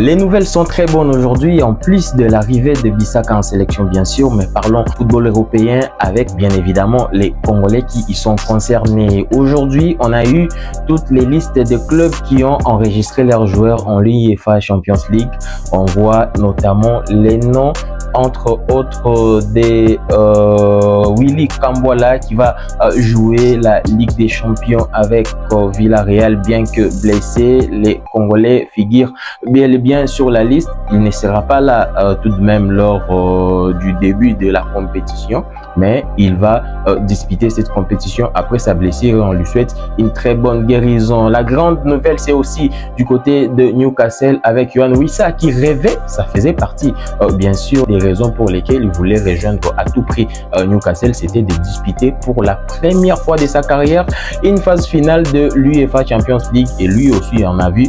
Les nouvelles sont très bonnes aujourd'hui, en plus de l'arrivée de Bissaka en sélection bien sûr, mais parlons football européen avec bien évidemment les Congolais qui y sont concernés. Aujourd'hui, on a eu toutes les listes de clubs qui ont enregistré leurs joueurs en l'UEFA Champions League. On voit notamment les noms entre autres des Willy Kambwala qui va jouer la Ligue des Champions avec Villarreal, bien que blessé. Les Congolais figurent bien et bien sur la liste. Il ne sera pas là tout de même lors du début de la compétition, mais il va disputer cette compétition après sa blessure et on lui souhaite une très bonne guérison. La grande nouvelle, c'est aussi du côté de Newcastle avec Yohan Wissa qui rêvait, ça faisait partie bien sûr des raisons pour lesquelles il voulait rejoindre à tout prix Newcastle, c'était de disputer pour la première fois de sa carrière une phase finale de l'UEFA Champions League, et lui aussi on a vu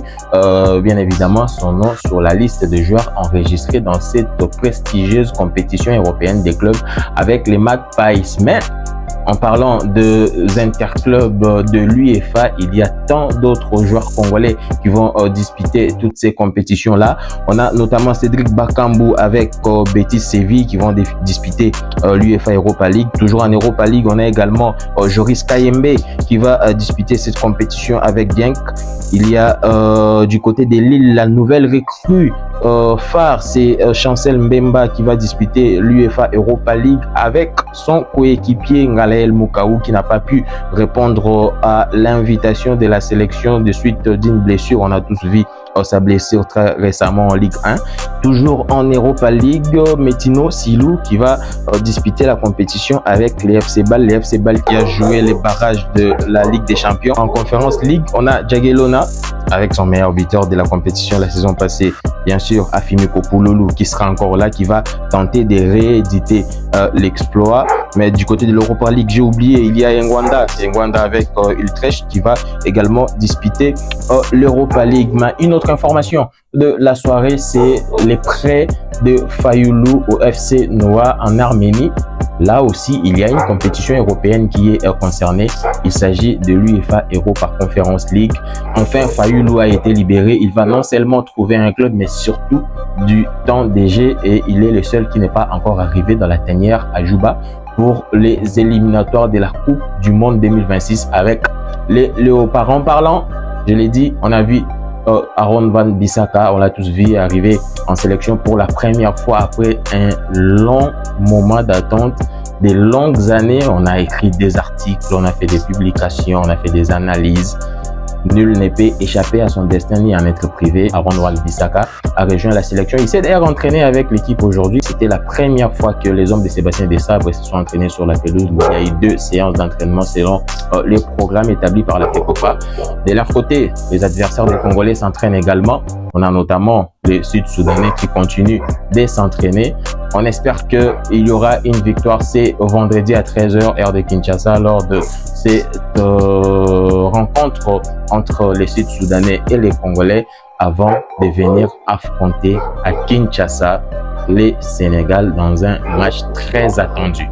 bien évidemment son nom sur la liste de joueurs enregistrés dans cette prestigieuse compétition européenne des clubs avec les Magpies. Mais en parlant de interclubs de l'UEFA, il y a tant d'autres joueurs congolais qui vont disputer toutes ces compétitions-là. On a notamment Cédric Bakambu avec Betis Séville qui vont disputer l'UEFA Europa League. Toujours en Europa League, on a également Joris Kayembe qui va disputer cette compétition avec Genk. Il y a du côté de Lille la nouvelle recrue phare, c'est Chancel Mbemba qui va disputer l'UEFA Europa League avec son coéquipier Ngalael Mukaou qui n'a pas pu répondre à l'invitation de la sélection de suite d'une blessure. On a tous vu sa blessure très récemment en Ligue 1. Toujours en Europa League, Metino Silou qui va disputer la compétition avec les FC Bâle. Les FC Bâle qui a joué les barrages de la Ligue des Champions. En Conference League, on a Jagiellona avec son meilleur buteur de la compétition la saison passée, bien sûr Afimi Kopouloulou qui sera encore là, qui va tenter de rééditer l'exploit. Mais du côté de l'Europa League, j'ai oublié, il y a Ngwanda avec Utrecht qui va également disputer l'Europa League. Mais une autre information de la soirée, c'est les prêts de Fayoulou au FC Noah en Arménie. Là aussi, il y a une compétition européenne qui est concernée. Il s'agit de l'UEFA Europa Conference League. Enfin, Fayoulou a été libéré. Il va non seulement trouver un club, mais surtout du temps de jeu. Et il est le seul qui n'est pas encore arrivé dans la tanière à Juba pour les éliminatoires de la Coupe du Monde 2026 avec les Léopards. En parlant, je l'ai dit, on a vu Aaron Van Bissaka, on l'a tous vu arriver en sélection pour la première fois après un long moment d'attente, des longues années. On a écrit des articles, on a fait des publications, on a fait des analyses. Nul ne peut échapper à son destin ni en être privé. Aaron Van Bissaka a rejoint la sélection. Il s'est d'ailleurs entraîné avec l'équipe aujourd'hui. C'était la première fois que les hommes de Sébastien Desabre se sont entraînés sur la pelouse. Il y a eu 2 séances d'entraînement selon les programmes établis par la FECOFA. De leur côté, les adversaires des Congolais s'entraînent également. On a notamment les Sud-Soudanais qui continuent de s'entraîner. On espère qu'il y aura une victoire. C'est vendredi à 13 h heure de Kinshasa lors de cette rencontre entre les Sud-Soudanais et les Congolais avant de venir affronter à Kinshasa les Sénégal dans un match très attendu.